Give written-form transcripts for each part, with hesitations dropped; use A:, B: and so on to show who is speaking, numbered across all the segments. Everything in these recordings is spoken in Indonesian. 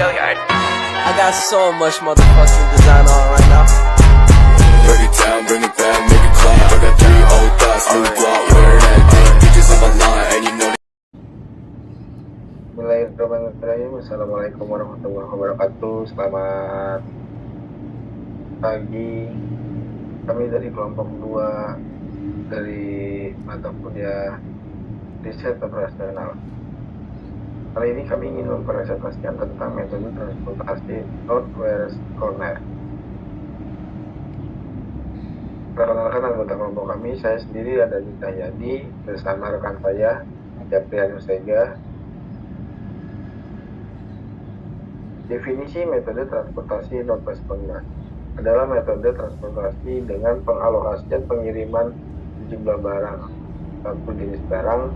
A: I got so much motherfucking design on right now.
B: Break it down, bring it back, make it clap. I got 3 old thoughts, new block, where that thing. Bitches on my line, and you know.
C: Bismillahirrahmanirrahim. Assalamualaikum warahmatullahi wabarakatuh. Selamat pagi. Kami dari kelompok 2 dari mata kuliah riset operasional. Kali ini kami ingin mempresentasikan tentang metode transportasi Northwest Corner. Perkenalkan anggota kelompok kami, saya sendiri ada Dita Yadi bersama rekan saya Japrianus Sega. Definisi metode transportasi Northwest Corner adalah metode transportasi dengan pengalokasian pengiriman sejumlah barang, satu jenis barang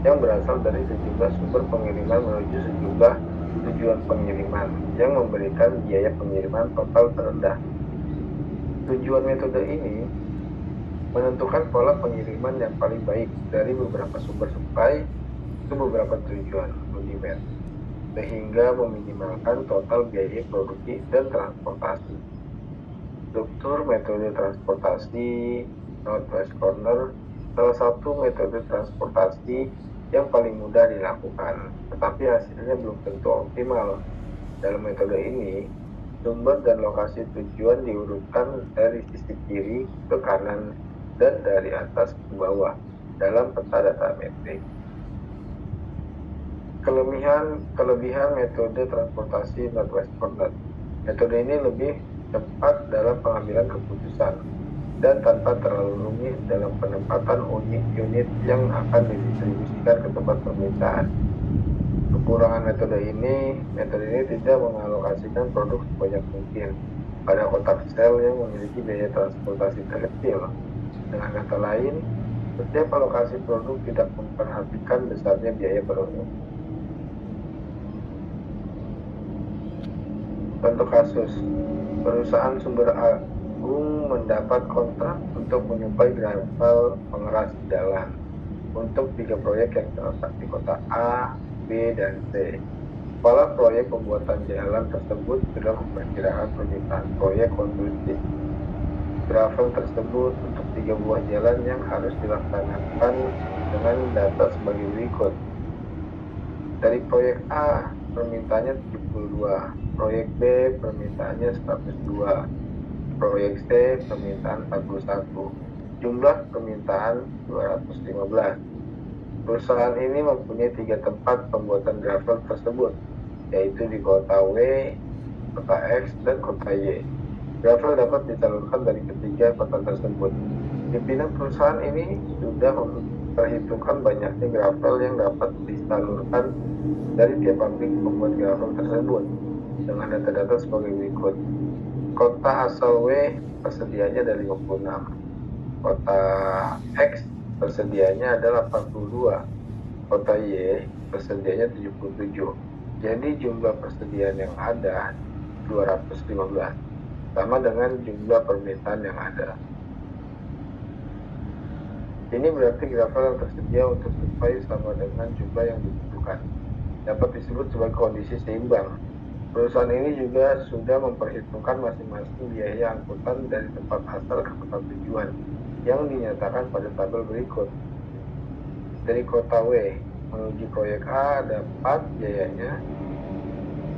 C: yang berasal dari sejumlah sumber pengiriman menuju sejumlah tujuan pengiriman yang memberikan biaya pengiriman total terendah. Tujuan metode ini menentukan pola pengiriman yang paling baik dari beberapa sumber supply ke beberapa tujuan konsumen, sehingga meminimalkan total biaya produksi dan transportasi. Struktur metode transportasi Northwest Corner salah satu metode transportasi yang paling mudah dilakukan, tetapi hasilnya belum tentu optimal. Dalam metode ini, sumber dan lokasi tujuan diurutkan dari sisi kiri ke kanan dan dari atas ke bawah dalam peta data metrik. Kelebihan metode transportasi Northwest Corner. Metode ini lebih cepat dalam pengambilan keputusan dan tanpa terlalu rumit dalam penempatan unit-unit yang akan didistribusikan ke tempat permintaan. Kekurangan metode ini tidak mengalokasikan produk sebanyak mungkin pada kotak sel yang memiliki biaya transportasi terkecil. Dengan kata lain, setiap alokasi produk tidak memperhatikan besarnya biaya produk. Contoh kasus, perusahaan sumber agung mendapat kontrak untuk menyuplai gravel pengeras jalan untuk 3 proyek yang terletak di kota A, B, dan C. Kepala proyek pembuatan jalan tersebut sudah memperkirakan permintaan proyek konstruksi gravel tersebut untuk 3 buah jalan yang harus dilaksanakan dengan data sebagai berikut. Dari proyek A, permintaannya 72, proyek B, permintaannya 102, proyek C, permintaan 41, jumlah permintaan 215. Perusahaan ini mempunyai 3 tempat pembuatan gravel tersebut, yaitu di kota W, kota X, dan kota Y. Gravel dapat disalurkan dari ketiga kota tersebut. Pimpinan perusahaan ini sudah memperhitungkan banyaknya gravel yang dapat disalurkan dari tiap pabrik pembuat gravel tersebut dengan data-data sebagai berikut. Kota asal W persediaannya ada 56, kota X persediaannya ada 82, kota Y persediaannya 77. Jadi jumlah persediaan yang ada 215, sama dengan jumlah permintaan yang ada. Ini berarti gravel yang tersedia untuk supply sama dengan jumlah yang dibutuhkan. Dapat disebut sebagai kondisi seimbang. Perusahaan ini juga sudah memperhitungkan masing-masing biaya angkutan dari tempat asal ke tempat tujuan yang dinyatakan pada tabel berikut. Dari kota W menuju proyek A ada 4 biayanya,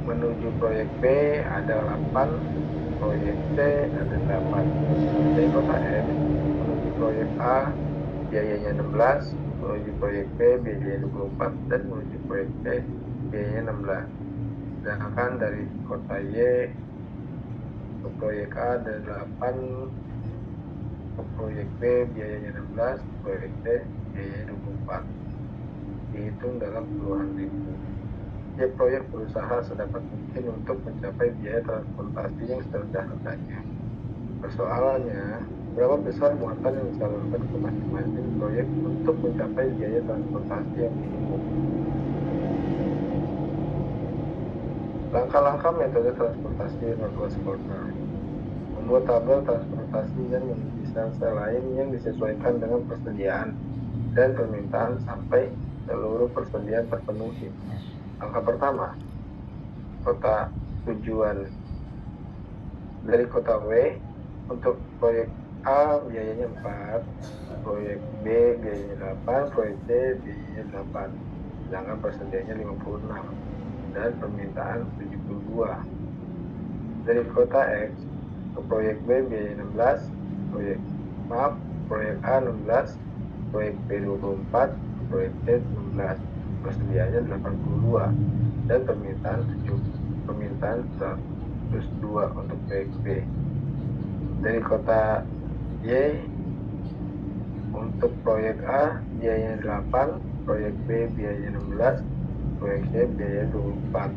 C: menuju proyek B ada 8, proyek C ada 8. Dari kota M menuju proyek A biayanya 16, menuju proyek B biayanya 24, dan menuju proyek C biayanya 16. Sedangkan dari kota Y ke proyek A ada 8, ke proyek B biayanya 16, proyek C biayanya 24. Dihitung dalam puluhan ribu. Setiap proyek berusaha sedapat mungkin untuk mencapai biaya transportasi yang serendah-rendahnya. Persoalannya, berapa besar muatan yang disalurkan ke masing-masing proyek untuk mencapai biaya transportasi yang minimum. Langkah-langkah metode transportasi Northwest Corner. Membuat tabel transportasi dan memiliki sel-sel lain yang disesuaikan dengan persediaan dan permintaan sampai seluruh persediaan terpenuhi. Langkah pertama, kota tujuan. Dari kota W, untuk proyek A biayanya 4, proyek B biayanya 8, proyek C biayanya 8, sedangkan persediaannya 56 dan permintaan 72. Dari kota X ke proyek B biayanya 16, proyek A 16, proyek B 24, proyek C 16, persediaannya 82 dan permintaan 102 untuk proyek B. Dari kota Y, untuk proyek A biayanya 8, proyek B biayanya 16, proyek C biayanya 24,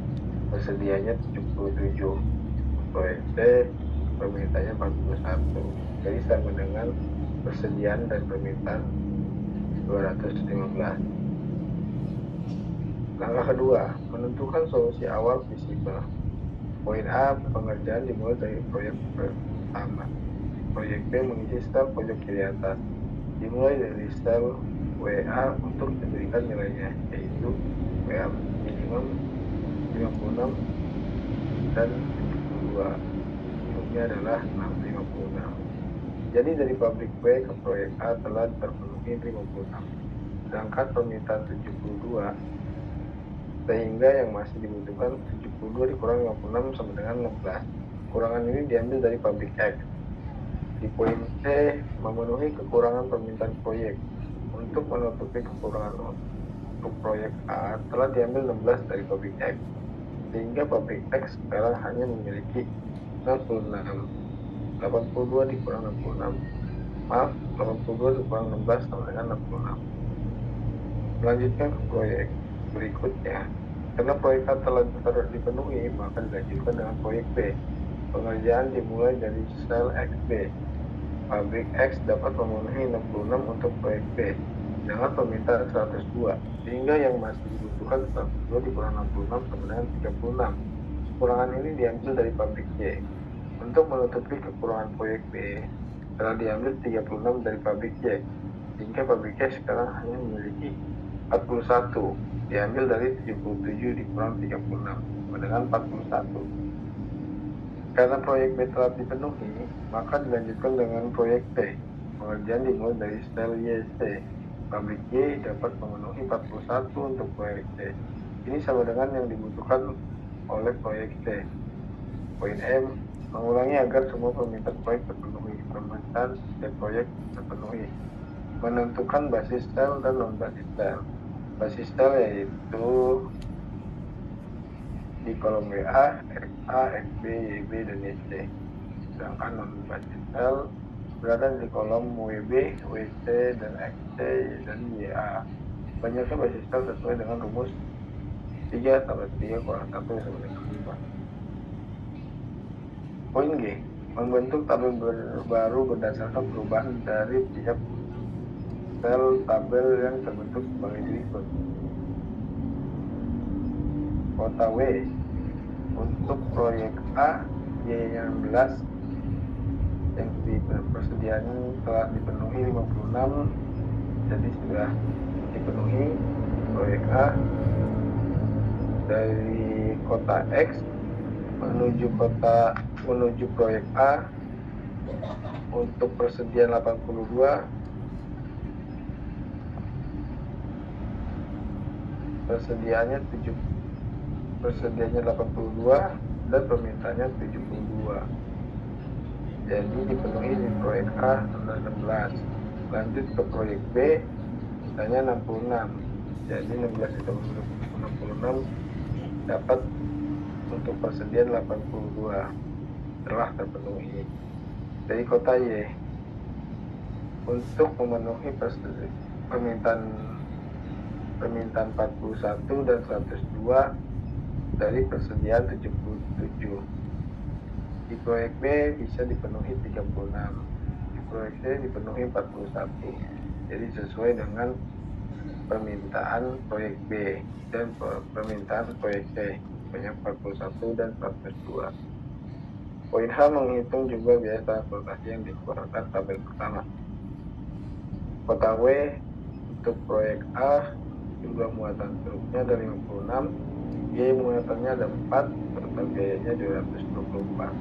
C: persediaannya 77, proyek C permintaannya 41. Jadi sama dengan persediaan dan permintaan 215. Langkah kedua, menentukan solusi awal visible. Poin A, pengerjaan dimulai dari proyek pertama. Proyek B mengisi sel pojok kiri atas. Dimulai dari sel WA untuk diberikan nilainya, yaitu WA minimum 56 dan 72. Minimumnya adalah 656. Jadi dari pabrik B ke proyek A telah terpenuhi 56. Sedangkan permintaan 72, sehingga yang masih dibutuhkan 72 dikurang 56 sama dengan 16. Kurangan ini diambil dari pabrik X. Di poin C, memenuhi kekurangan permintaan proyek. Untuk menutupi kekurangan untuk proyek A telah diambil 16 dari pabrik X, sehingga pabrik X sekarang hanya memiliki 66. 82 dikurang 66, 82 dikurang 16 sama dengan 66. Melanjutkan ke proyek berikutnya. Karena proyek A telah dipenuhi, maka dilanjutkan dengan proyek B. Pengerjaan dimulai dari sel XB. Pabrik X dapat memenuhi 66 untuk proyek B, dengan permintaan 102, sehingga yang masih dibutuhkan 102 dikurang 66 sama dengan 36. Kekurangan ini diambil dari pabrik C. Untuk menutupi kekurangan proyek B, telah diambil 36 dari pabrik C, sehingga pabrik C sekarang hanya memiliki 41, diambil dari 77 dikurang 36, sama dengan 41. Karena proyek B telah dipenuhi, maka dilanjutkan dengan proyek C. Pengerjaan dimulai dari sel YC. Pabrik Y dapat memenuhi 41 untuk proyek C. Ini sama dengan yang dibutuhkan oleh proyek C. Poin M, mengulangi agar semua permintaan proyek terpenuhi. Permintaan setiap proyek terpenuhi. Menentukan basis sel dan non basis sel. Basis sel yaitu di kolom WA, XA, XB, YB, dan YC. Sedangkan non basis sel berada di kolom WB, WC, dan XC, dan YA. Banyaknya basis sel sesuai dengan rumus 3 tambah 3 kurang 1 sama dengan 5. Poin G, membentuk tabel baru berdasarkan perubahan dari tiap sel tabel yang terbentuk sebagai berikut. Kota W, untuk proyek A biaya 16 yang persediaan telah dipenuhi 56, jadi sudah dipenuhi proyek A. Dari kota X menuju proyek A untuk persediaan 82, persediaannya 82 dan permintaannya 72. Jadi dipenuhi di proyek A 16. Lanjut ke proyek B, sisanya 66. Jadi 16 ditambah 66 dapat untuk persediaan 82 telah terpenuhi. Dari kota Y, untuk memenuhi permintaan 41 dan 102 dari persediaan 77. Di proyek B bisa dipenuhi 36, di proyek C dipenuhi 41. Jadi sesuai dengan permintaan proyek B dan permintaan proyek C, banyak 41 dan 102. Poin H, menghitung juga biaya transportasi yang dikeluarkan tabel pertama. Kota W, untuk proyek A jumlah muatan truknya dari 56, Y muatannya ada 4, total biayanya 224.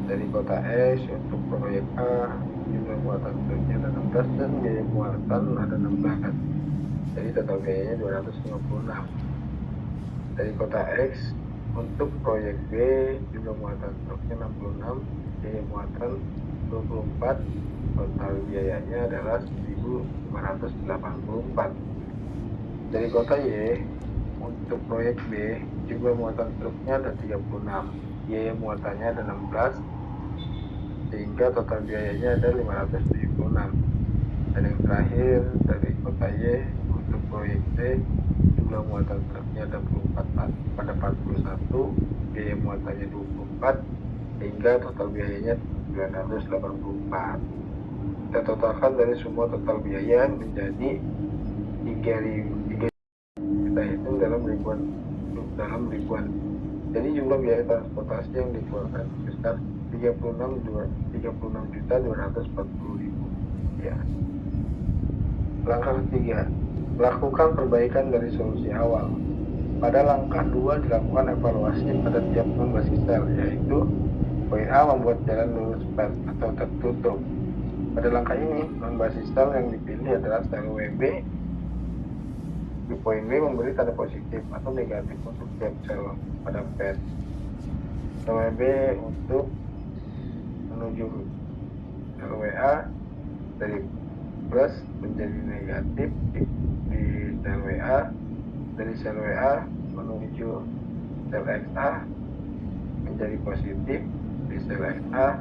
C: Dari kota X untuk proyek A, jumlah muatan truknya ada 16 dan biaya muatan ada 16. Jadi total biayanya 256. Dari kota X untuk proyek B, jumlah muatan truknya 66, biaya muatan 24, total biayanya adalah 1.584. Dari kota Y untuk proyek B, jumlah muatan truknya ada 36, biaya muatannya ada 16, sehingga total biayanya ada 576. Dan yang terakhir dari kota Y untuk proyek C, jumlah muatan truknya ada 41, biaya muatannya 24, sehingga total biayanya 984. Kita totalkan dari semua total biaya menjadi 3.000. Kita hitung dalam ribuan. Jadi jumlah biaya transportasi yang dikeluarkan sebesar 36.240.000. Ya. Langkah ketiga, lakukan perbaikan dari solusi awal. Pada langkah 2 dilakukan evaluasi pada tiap non-basis sel, yaitu poin A membuat jalan lurus flat atau tertutup. Pada langkah ini, non-basis sel yang dipilih adalah sel WB. Di poin B memberi tanda positif atau negatif untuk tiap sel pada pad. Sel WB untuk menuju sel WA dari plus menjadi negatif di sel WA, dari sel WA menuju sel XA menjadi positif di sel XA,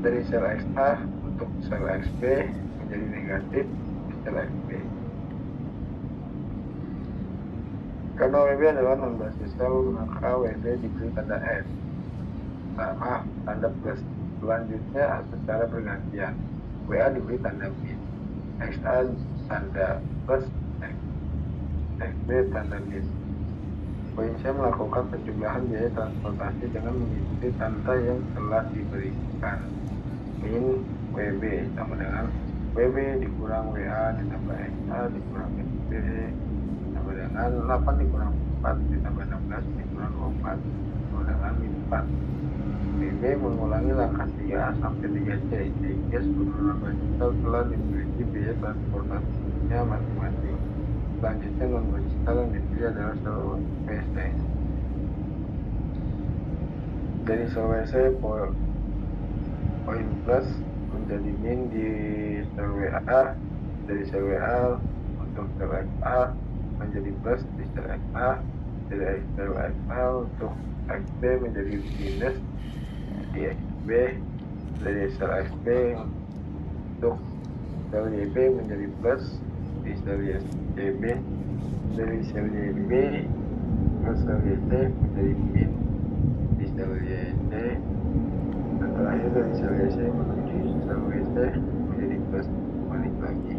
C: dari sel XA untuk sel XB menjadi negatif di sel XB. Karena WB adalah non-basis sel, maka WB diberi tanda S, tanda plus. Selanjutnya secara bergantian, WA diberi tanda min, XA tanda plus, XB tanda min. Poin C melakukan penjumlahan biaya transportasi dengan mengikuti tanda yang telah diberikan. Min WB sama dengan WB dikurang WA ditambah XA dikurang XB sama dengan 8 dikurang 4 ditambah 16 dikurang 24 sama dengan min 4. WB mengulangi langkah 3A sampai 3C sehingga seluruh non-basis sel telah dimiliki biaya transportasinya masing-masing. Selanjutnya non-basis sel yang dipilih adalah sel WC. Dari sel WC poin plus menjadi min di sel WA, dari sel WA untuk sel XA menjadi plus di sel XA, dari sel XA untuk XB menjadi minus di XB, dari sel XB untuk sel YB menjadi plus di sel YB, dari sel YB ke sel YC menjadi min di sel YC, dan terakhir dari sel YC menuju sel WC menjadi plus, balik lagi.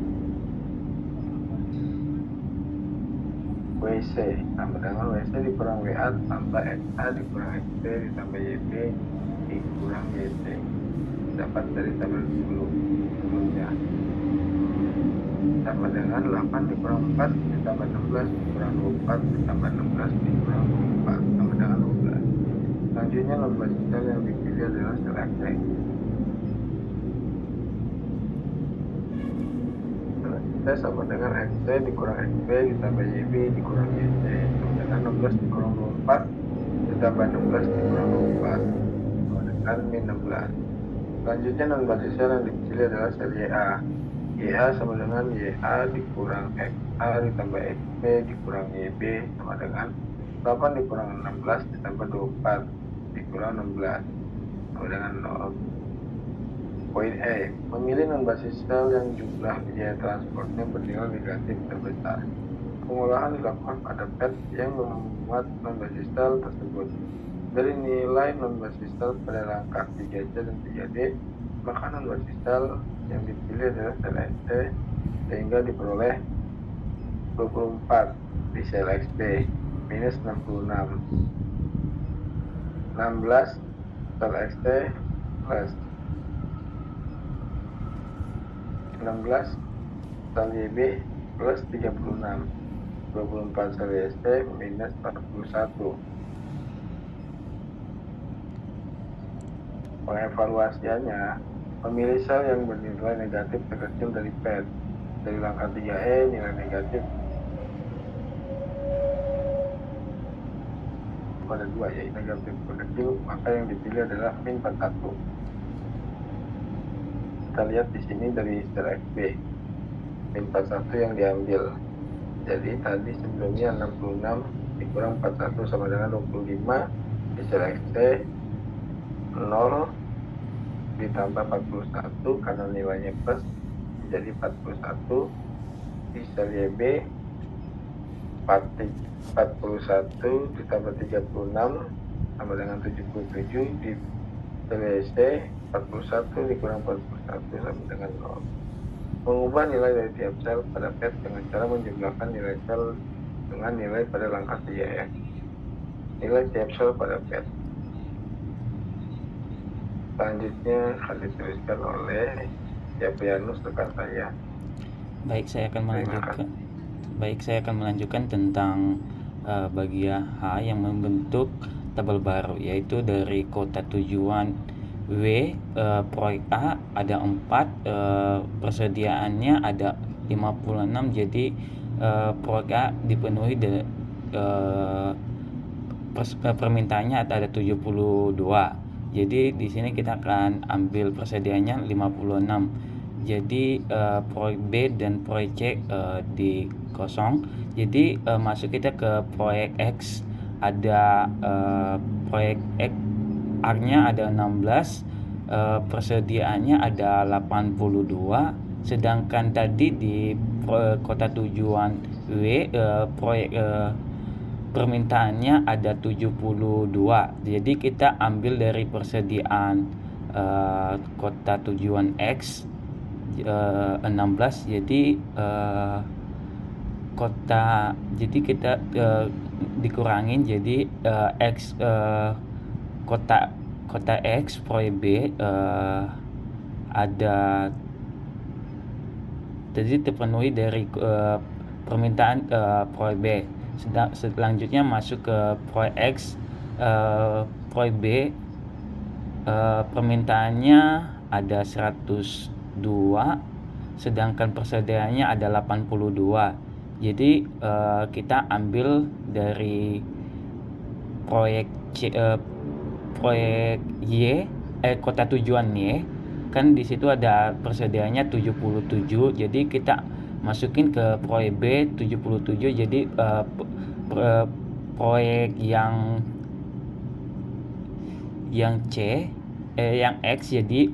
C: WC sama dengan WC dikurang WA tambah XA dikurang XB ditambah YB dikurang YC, dapat dari tabel sebelumnya, sama dengan 8 dikurang 4 ditambah 16 dikurang 24 ditambah 16 dikurang 24 sama dengan 12. Selanjutnya non-basis sel yang dipilih adalah sel XC. Kita sama dengan XC dikurang XB ditambah YB dikurang YC sama dengan 16 dikurang 24 ditambah 16 dikurang 24 sama dengan min 16. Selanjutnya non-basis sel yang dipilih adalah sel YA. YA sama dengan YA dikurang XA ditambah XB dikurang YB sama dengan 8 dikurang 16 ditambah 24 dikurang 16 sama dengan 0. Poin E, memilih non-basis sel yang jumlah biaya transportnya bernilai negatif terbesar. Pengolahan dilakukan pada pad yang memuat non-basis sel tersebut. Dari nilai non-basis sel pada langkah 3C dan 3D, maka non-basis sel yang dipilih adalah sel XC sehingga diperoleh 24 di sel XB minus 66, 16 sel XC plus 16 sel YB plus 36, 24 sel ST minus 41. Pengevaluasiannya, memilih sel yang bernilai negatif terkecil dari PET. Dari langkah 3E, nilai negatif pada 2, yaitu negatif terkecil, maka yang dipilih adalah min 41. Kita lihat di sini dari sel XB, min 41 yang diambil. Jadi tadi sebelumnya 66 dikurang 41 sama dengan 25, di sel XC 0 ditambah 41 karena nilainya plus jadi 41, di sel YB 41 ditambah 36 sama dengan 77, di sel YC 41 dikurang 41 sama dengan 0. Mengubah nilai dari tiap sel pada PET dengan cara menjumlahkan nilai sel dengan nilai pada langkah 3 ya. Nilai tiap sel pada PET. Selanjutnya akan dituliskan oleh Yaprianus rekan saya.
D: Baik, saya akan melanjutkan tentang bagian H yang membentuk tabel baru, yaitu dari kota tujuan W, proyek A ada 4, persediaannya ada 56, jadi proyek A dipenuhi permintaannya ada 72. Jadi di sini kita akan ambil persediaannya 56. Jadi proyek B dan proyek C di kosong. Jadi masuk kita ke proyek X, ada proyek X A-nya ada 16, persediaannya ada 82, sedangkan tadi di kota tujuan W proyek permintaannya ada 72. Jadi kita ambil dari persediaan kota tujuan X 16, jadi kita dikurangin, jadi X kota X proyek B ada jadi terpenuhi dari permintaan proyek B. Selanjutnya masuk ke proyek X, proyek B permintaannya ada 102, sedangkan persediaannya ada 82. Jadi kita ambil dari proyek C, proyek Y, kota tujuan Y, kan di situ ada persediaannya 77. Jadi kita masukin ke proyek B 77. Jadi proyek yang C, yang X, jadi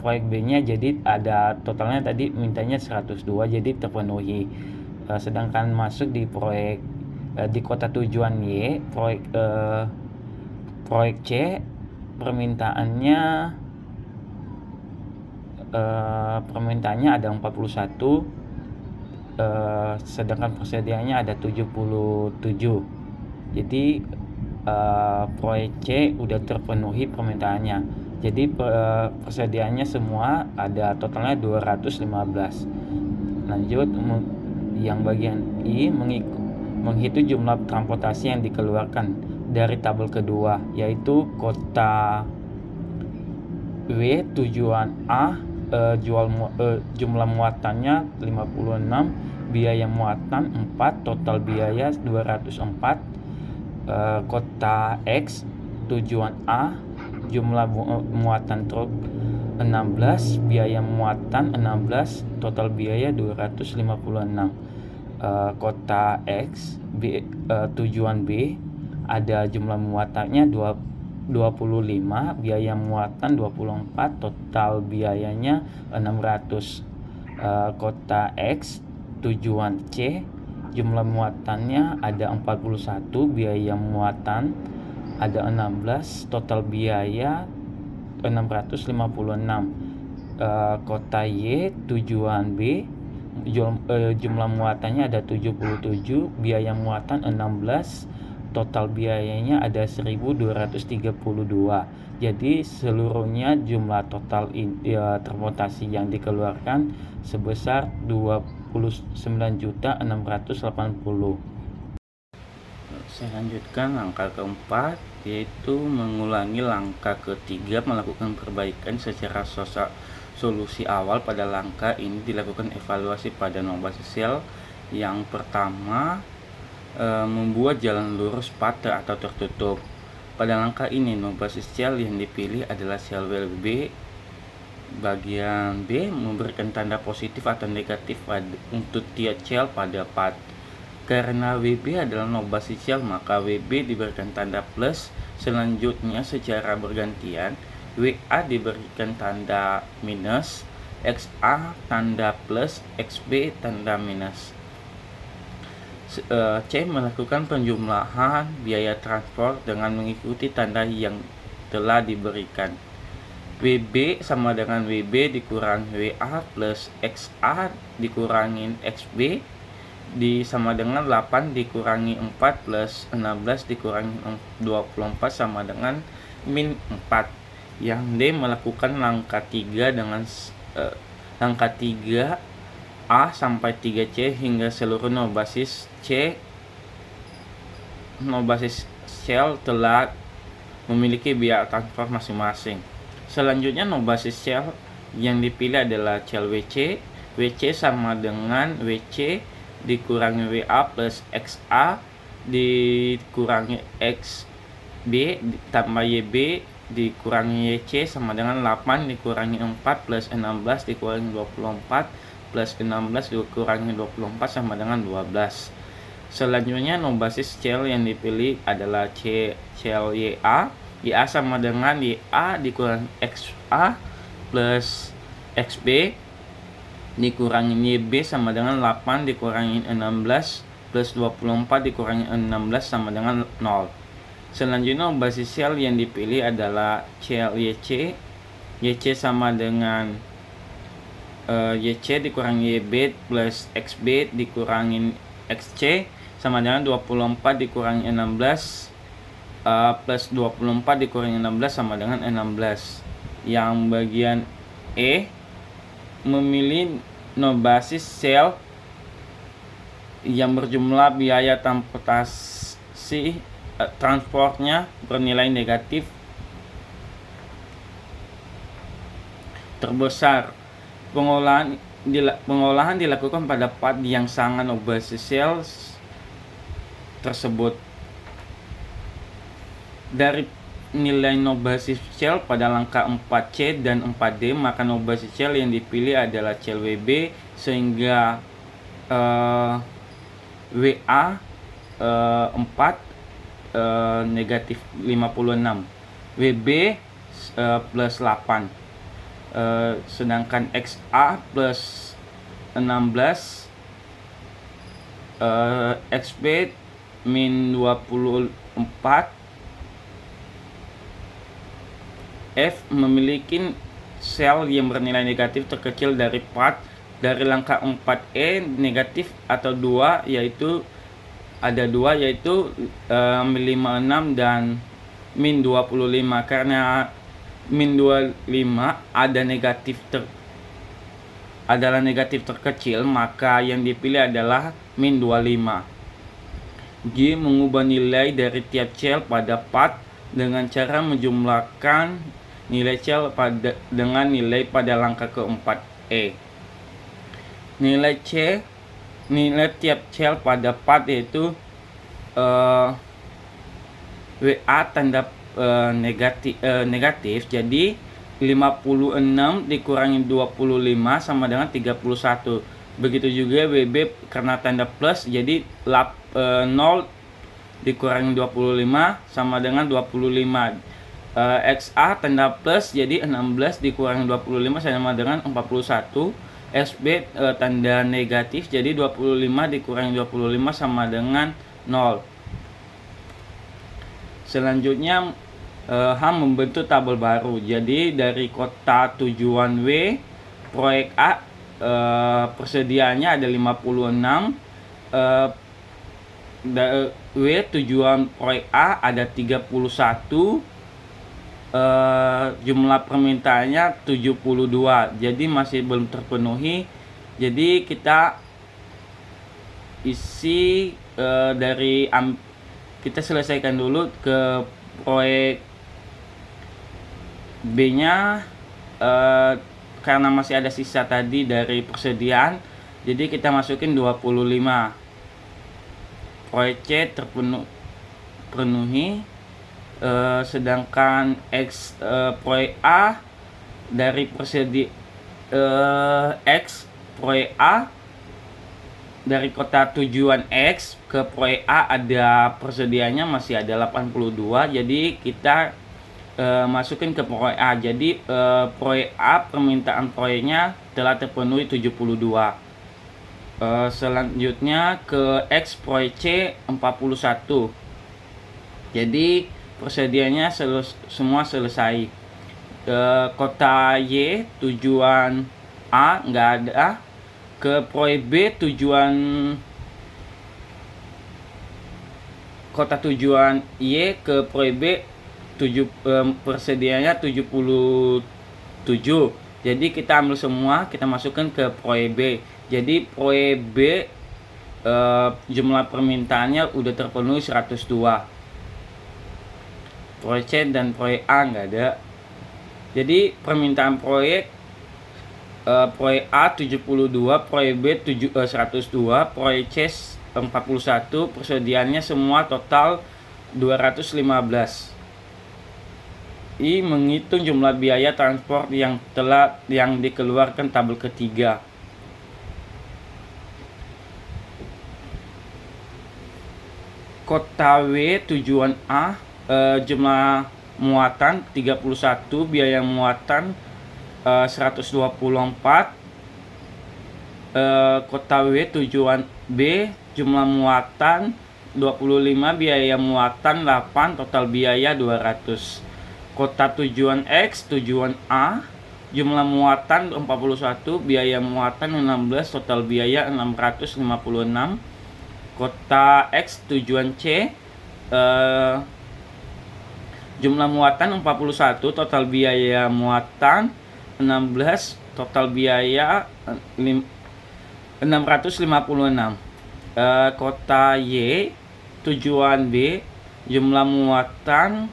D: proyek B-nya jadi ada totalnya tadi mintanya 102, jadi terpenuhi. Sedangkan masuk di proyek di kota tujuan Y, proyek C permintaannya ada 41, sedangkan persediaannya ada 77. Jadi proyek C udah terpenuhi permintaannya. Jadi persediaannya semua ada totalnya 215. Lanjut yang bagian I, menghitung jumlah transportasi yang dikeluarkan dari tabel kedua, yaitu kota W tujuan A jumlah muatannya 56, biaya muatan 4, total biaya 204. Kota X tujuan A jumlah muatan truk 16, biaya muatan 16, total biaya 256. Kota X tujuan B ada jumlah muatannya 25, biaya muatan 24, total biayanya 600. Kota X tujuan C jumlah muatannya ada 41, biaya muatan ada 16, total biaya 656. Kota Y tujuan B jumlah muatannya ada 77, biaya muatan 16, total biayanya ada 1232. Jadi seluruhnya jumlah total transportasi yang dikeluarkan sebesar 29.680. Saya lanjutkan langkah keempat, yaitu mengulangi langkah ketiga, melakukan perbaikan secara solusi awal. Pada langkah ini dilakukan evaluasi pada no basis sel. Yang pertama, membuat jalan lurus patah atau tertutup. Pada langkah ini no basis sel yang dipilih adalah sel WB. Bagian B, memberikan tanda positif atau negatif untuk tiap sel pada part. Karena WB adalah no basis sel, maka WB diberikan tanda plus. Selanjutnya secara bergantian, WA diberikan tanda minus, XA tanda plus, XB tanda minus. C, melakukan penjumlahan biaya transport dengan mengikuti tanda yang telah diberikan. WB sama dengan WB dikurangi WA plus XA dikurangin XB sama dengan 8 dikurangi 4 plus 16 dikurangi 24 sama dengan min 4. Yang D, melakukan langkah 3 dengan langkah 3 A sampai 3C hingga seluruh no basis sel telah memiliki biaya transport masing-masing. Selanjutnya no basis sel yang dipilih adalah sel WC. WC sama dengan WC dikurangi WA plus XA dikurangi XB tambah YB dikurangi YC sama dengan 8 dikurangi 4 plus 16 dikurangi 24 plus 16 dikurangi 24 sama dengan 12. Selanjutnya no basis sel yang dipilih adalah sel YA. YA sama dengan YA dikurangi XA plus XB dikurangin YB sama dengan 8 dikurangin 16 plus 24 dikurangin 16 sama dengan 0. Selanjutnya basis sel yang dipilih adalah sel YC. YC sama dengan YC dikurangin YB plus XB dikurangin XC sama dengan 24 dikurangin 16 plus 24 dikurangin 16 sama dengan 16. Yang bagian E, memilih no basis sel yang berjumlah biaya transportasi transportnya bernilai negatif terbesar. Pengolahan dilakukan pada part yang sangat no basis sel tersebut. Dari nilai no basis sel pada langkah 4C dan 4D, maka no basis sel yang dipilih adalah sel WB sehingga WA 4 negatif 56, WB plus 8, sedangkan XA plus 16, XB min 24. F, memiliki sel yang bernilai negatif terkecil dari part. Dari langkah 4E negatif atau 2 yaitu ada 2 yaitu min 56 dan min 25. Karena min 25 adalah negatif terkecil, maka yang dipilih adalah min 25. G, mengubah nilai dari tiap sel pada part dengan cara menjumlahkan nilai sel dengan nilai pada langkah keempat E. Nilai tiap sel pada part yaitu WA tanda negatif, jadi 56 dikurangi 25 sama dengan 31. Begitu juga WB karena tanda plus, jadi 0 dikurangi 25 sama dengan 25. XA tanda plus, jadi 16 dikurangi 25 sama dengan 41. SB tanda negatif, jadi 25 dikurangi 25 sama dengan 0. Selanjutnya H, membentuk tabel baru. Jadi dari kota tujuan W proyek A, persediaannya ada 56, W tujuan proyek A ada 31, jumlah permintaannya 72, jadi masih belum terpenuhi. Jadi kita isi dari kita selesaikan dulu ke proyek B-nya, karena masih ada sisa tadi dari persediaan, jadi kita masukin 25. Proyek C terpenuhi, sedangkan proyek A dari proyek A dari kota tujuan X ke proyek A ada persediaannya masih ada 82, jadi kita masukin ke proyek A. Jadi proyek A permintaan proyeknya telah terpenuhi 72. Selanjutnya ke X proyek C 41. Jadi persediaannya semua selesai. Kota Y tujuan A nggak ada. Ke proyek B kota tujuan Y ke proyek B persediaannya 77. Jadi kita ambil semua, kita masukkan ke proyek B. Jadi proyek B jumlah permintaannya udah terpenuhi 102. Proyek C dan proyek A nggak ada. Jadi permintaan proyek A 72, proyek B 102, proyek C 41, persediaannya semua total 215. Menghitung jumlah biaya transport yang dikeluarkan tabel ketiga. Kota W tujuan A, jumlah muatan 31, biaya muatan 124. Kota W tujuan B, jumlah muatan 25, biaya muatan 8, total biaya 200. Kota tujuan X tujuan A, jumlah muatan 41, biaya muatan 16, total biaya 656. Kota X tujuan C, jumlah muatan 41, total biaya muatan 16, total biaya 656. Kota Y tujuan B, jumlah muatan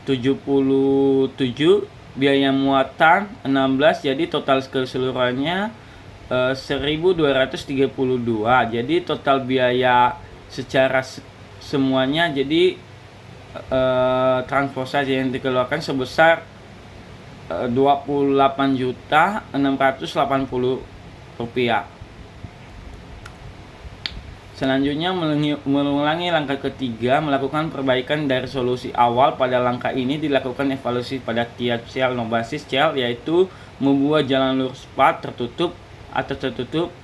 D: 77, biaya muatan 16, jadi total keseluruhannya 1232. Jadi total biaya secara semuanya, jadi transportasi yang dikeluarkan sebesar 28.680 rupiah. Selanjutnya mengulangi langkah ketiga, melakukan perbaikan dari solusi awal. Pada langkah ini dilakukan evaluasi pada tiap sel basis sel, yaitu membuat jalan lurus pad tertutup atau tertutup.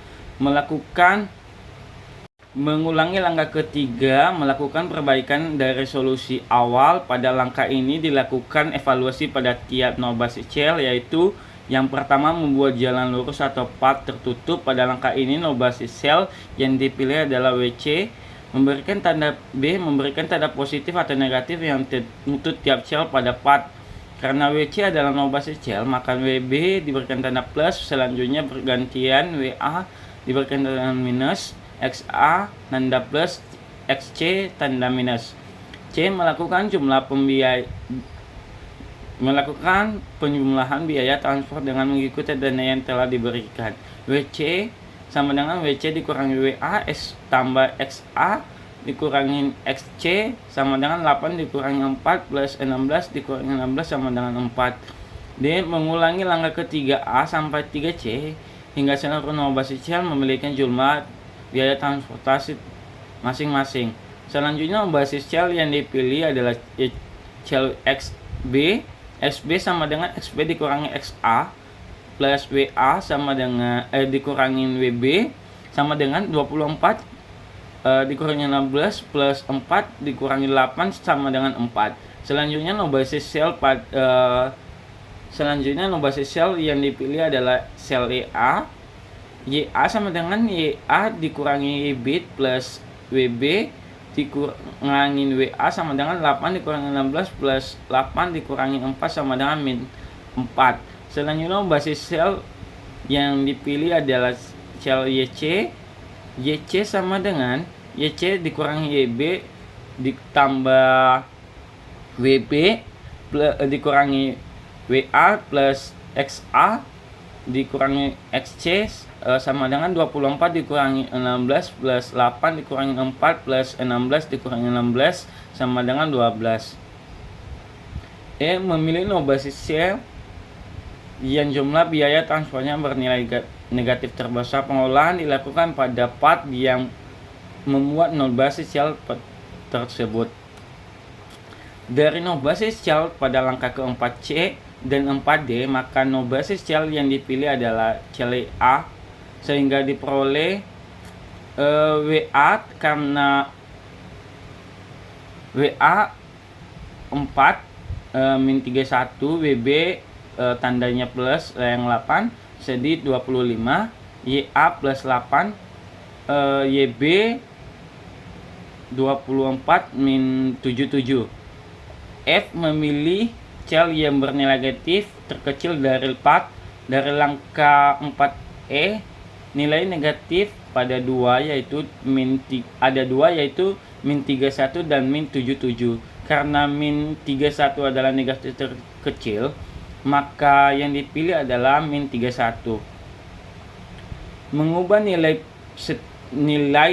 D: Mengulangi langkah ketiga, melakukan perbaikan dari solusi awal. Pada langkah ini dilakukan evaluasi pada tiap basis sel, yaitu yang pertama membuat jalan lurus atau pad tertutup. Pada langkah ini basis sel yang dipilih adalah WC. Memberikan tanda B, memberikan tanda positif atau negatif yang untuk tiap sel pada pad. Karena WC adalah basis sel, maka WB diberikan tanda plus. Selanjutnya pergantian WA diberikan tanda minus, XA tanda plus, XC tanda minus. C melakukan penjumlahan biaya transport dengan mengikuti dana yang telah diberikan. WC sama dengan WC dikurangi WA tambah XA dikurangi XC sama dengan 8 dikurangi 4 plus 16 dikurangi 16 sama dengan 4. D mengulangi langkah ketiga A sampai 3C hingga seluruh basis sel memiliki jumlah biaya transportasi masing-masing. Selanjutnya basis sel yang dipilih adalah sel XB. XB sama dengan XB dikurangi XA plus WA sama dengan dikurangi WB sama dengan 24 dikurangi 16 plus 4 dikurangi 8 sama dengan 4. Selanjutnya basis sel yang dipilih adalah sel YA. YA sama dengan YA dikurangi YB plus WB dikurangi WA sama dengan 8 dikurangi 16 plus 8 dikurangi 4 sama dengan min 4. Selanjutnya basis sel yang dipilih adalah sel YC. YC sama dengan YC dikurangi YB ditambah WB dikurangi WA plus XA dikurangi XC sama dengan 24 dikurangi 16 plus 8 dikurangi 4 plus 16 dikurangi 16 sama dengan 12. Memilih nol basis shell yang jumlah biaya transfernya bernilai negatif terbesar. Pengolahan dilakukan pada part yang memuat nol basis shell tersebut. Dari nol basis shell pada langkah keempat C dan 4D, maka nol basis shell yang dipilih adalah shell A, sehingga diperoleh WA karena WA 4 min 31, WB tandanya plus yang 8 jadi 25, YA plus 8, YB 24 min 77. F memilih shell yang bernilai negatif terkecil dari part. Dari langkah 4E, nilai negatif pada 2 yaitu ada 2 yaitu min 31 dan min 77. Karena min 31 adalah negatif terkecil, maka yang dipilih adalah min 31. Mengubah nilai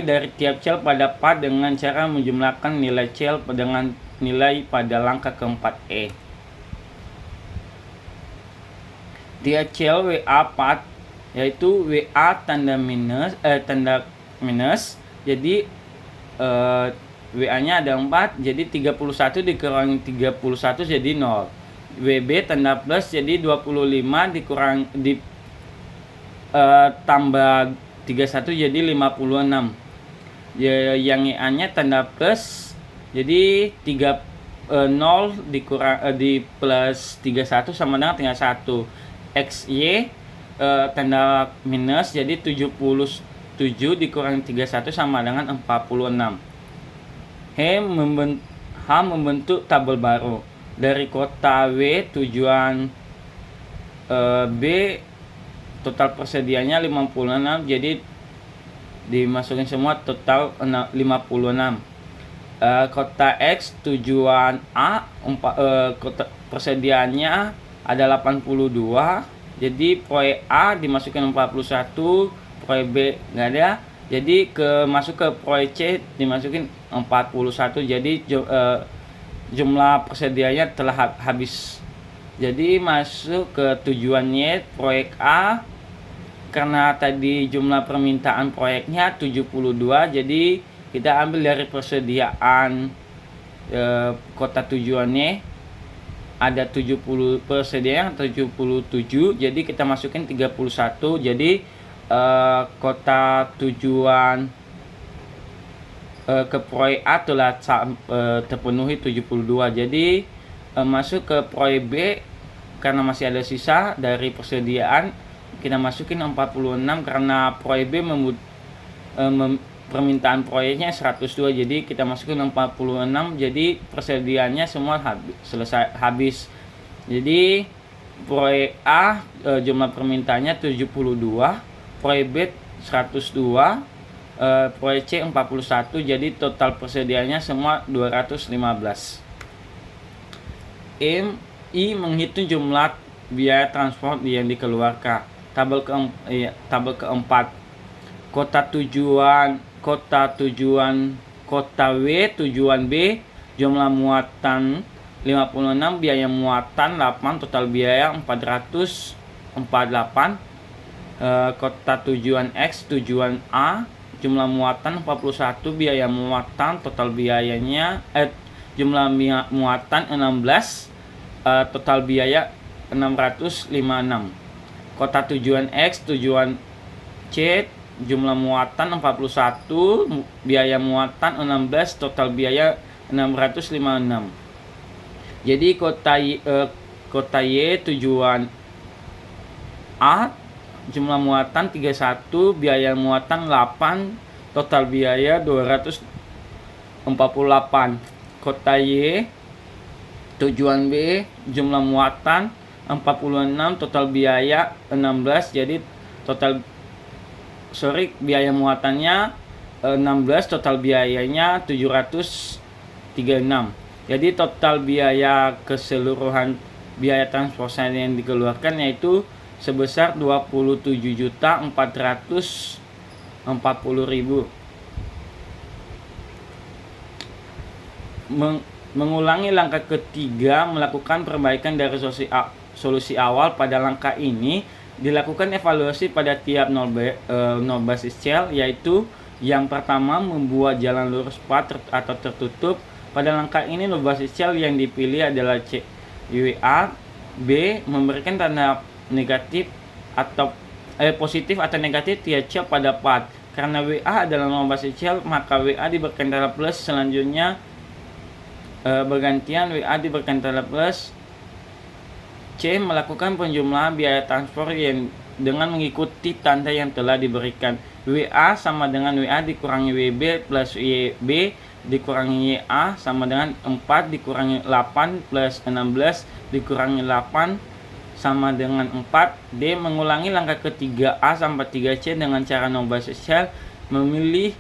D: dari tiap shell pada part dengan cara menjumlahkan nilai shell dengan nilai pada langkah keempat E. Tiap shell WA part yaitu WA tanda minus, jadi WA-nya ada 4, jadi 31 dikurangi 31 jadi 0. WB tanda plus, jadi 25 tambah 31 jadi 56. Yang YA-nya tanda plus, jadi 0 di plus 31 sama dengan tinggal 1. XY tanda minus, jadi 77 dikurangi 31 sama dengan 46. H membentuk tabel baru. Dari kota W tujuan B total persediaannya 56, jadi dimasukin semua total 56. Kota X tujuan A kota persediaannya ada 82, jadi proyek A dimasukin 41, proyek B nggak ada, jadi masuk ke proyek C dimasukin 41, jadi jumlah persediaannya telah habis. Jadi masuk ke tujuannya proyek A, karena tadi jumlah permintaan proyeknya 72, jadi kita ambil dari persediaan kota tujuannya ada 70 persediaan 77, jadi kita masukin 31, jadi kota tujuan ke proyek A telah terpenuhi 72, jadi masuk ke proyek B karena masih ada sisa dari persediaan kita masukin 46, karena proyek B permintaan proyeknya 102, jadi kita masukin 46, jadi persediaannya semua habis. Jadi proyek A jumlah permintaannya 72, proyek B 102, proyek C 41, jadi total persediaannya semua 215. I menghitung jumlah biaya transport yang dikeluarkan. Tabel keempat, kota W tujuan B jumlah muatan 56, biaya muatan 8, total biaya 448. Kota tujuan X tujuan A jumlah muatan 41, biaya muatan total biayanya jumlah muatan 16, total biaya 656. Kota tujuan X tujuan C jumlah muatan 41, biaya muatan 16, total biaya 656. Jadi kota Y tujuan A jumlah muatan 31, biaya muatan 8, total biaya 248. Kota Y tujuan B jumlah muatan 46, total biaya 16, jadi biaya muatannya 16, total biayanya 700 36. Jadi total biaya keseluruhan biaya transportasi yang dikeluarkan yaitu sebesar 27.440.000. Mengulangi langkah ketiga, melakukan perbaikan dari solusi awal. Pada langkah ini dilakukan evaluasi pada tiap nol basis cell, yaitu yang pertama membuat jalan lurus path atau tertutup. Pada langkah ini nol basis cell yang dipilih adalah C, WA. B, memberikan tanda negatif atau positif atau negatif tiap cell pada path. Karena WA adalah nol basis cell, maka WA diberikan tanda plus. Selanjutnya bergantian WA diberikan tanda plus. C, melakukan penjumlahan biaya transfer yang dengan mengikuti tanda yang telah diberikan. WA sama dengan WA dikurangi WB plus WB dikurangi YA sama dengan 4 dikurangi 8 plus 16 dikurangi 8 sama dengan 4. D, mengulangi langkah ketiga A sampai 3C dengan cara nol basis cell, memilih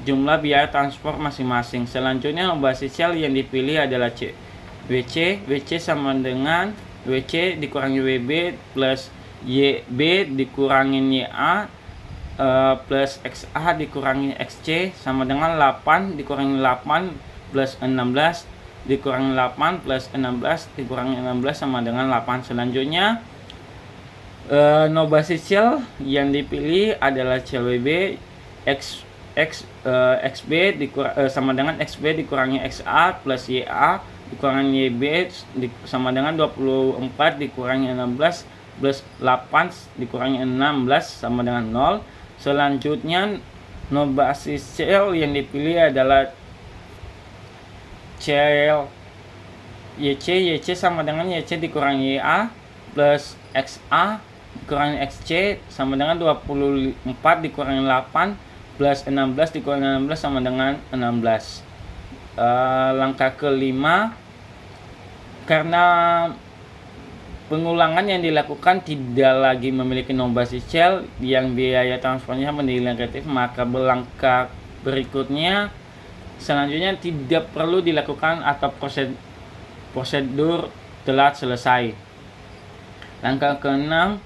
D: jumlah biaya transfer masing-masing. Selanjutnya nol basis cell yang dipilih adalah C, WC sama dengan WC dikurangi WB plus YB dikurangi YA plus XA dikurangi XC sama dengan 8 dikurangi 8 plus 16 dikurangi 8 plus 16 dikurangi 16 sama dengan 8. Selanjutnya nol basis cell yang dipilih adalah cell WB XB sama dengan XB dikurangi XA plus YA dikurangi YB sama dengan 24 dikurangi 16 plus 8 dikurangi 16 sama dengan 0. Selanjutnya nol basis cell yang dipilih adalah cell YC sama dengan YC dikurangi YA plus XA dikurangi XC sama dengan 24 dikurangi 8 plus 16 dikurangi 16 sama dengan 16. Langkah kelima, karena pengulangan yang dilakukan tidak lagi memiliki nol basis cell yang biaya transfernya menjadi negatif, maka langkah berikutnya selanjutnya tidak perlu dilakukan atau prosedur telah selesai. Langkah keenam,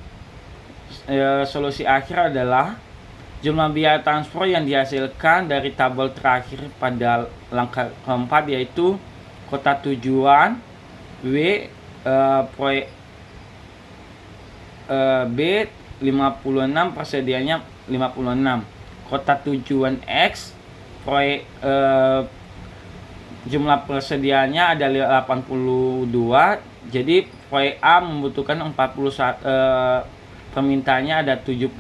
D: solusi akhir adalah jumlah biaya transfer yang dihasilkan dari tabel terakhir pada langkah keempat, yaitu kota tujuan W proyek B 56 persediaannya 56, kota tujuan X proyek jumlah persediaannya ada 82, jadi proyek A membutuhkan 41, permintaannya ada 72,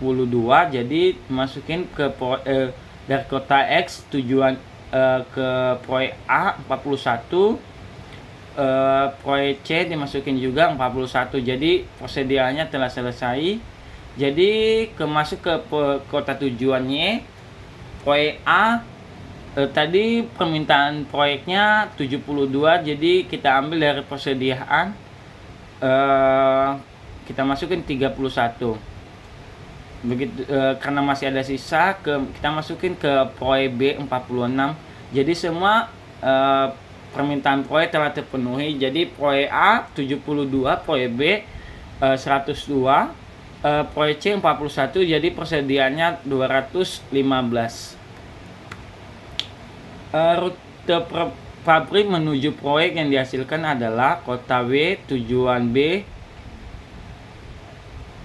D: jadi masukin ke dari kota X tujuan ke proyek A 41, proyek C dimasukin juga 41, jadi persediaannya telah selesai. Jadi masuk ke kota tujuannya proyek A, tadi permintaan proyeknya 72, jadi kita ambil dari persediaan, kita masukin 31. Begitu, karena masih ada sisa, kita masukin ke proyek B 46. Jadi semua permintaan proyek telah terpenuhi. Jadi proyek A 72, proyek B 102, proyek C 41, jadi persediaannya 215. Rute pabrik menuju proyek yang dihasilkan adalah kota W tujuan B,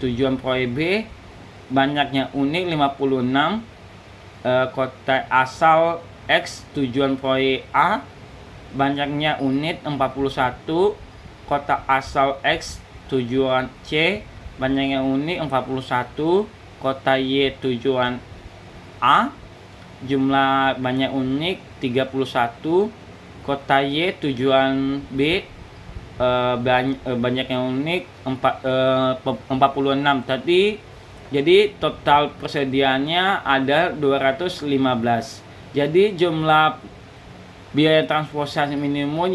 D: tujuan proyek B banyaknya unit 56, kota asal X tujuan proyek A banyaknya unit 41, kota asal X tujuan C banyaknya unit 41, kota Y tujuan A jumlah banyak unit 31, kota Y tujuan B banyaknya unit 46 tadi. Jadi total persediaannya ada 215. Jadi jumlah biaya transportasi minimum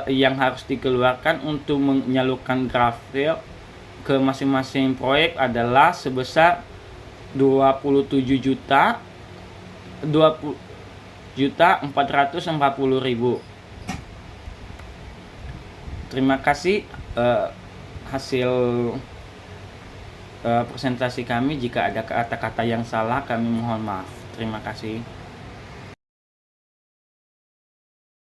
D: yang harus dikeluarkan untuk menyalurkan gravel ke masing-masing proyek adalah sebesar 27.440.000. Terima kasih hasil presentasi kami. Jika ada kata-kata yang salah, kami mohon maaf. Terima kasih.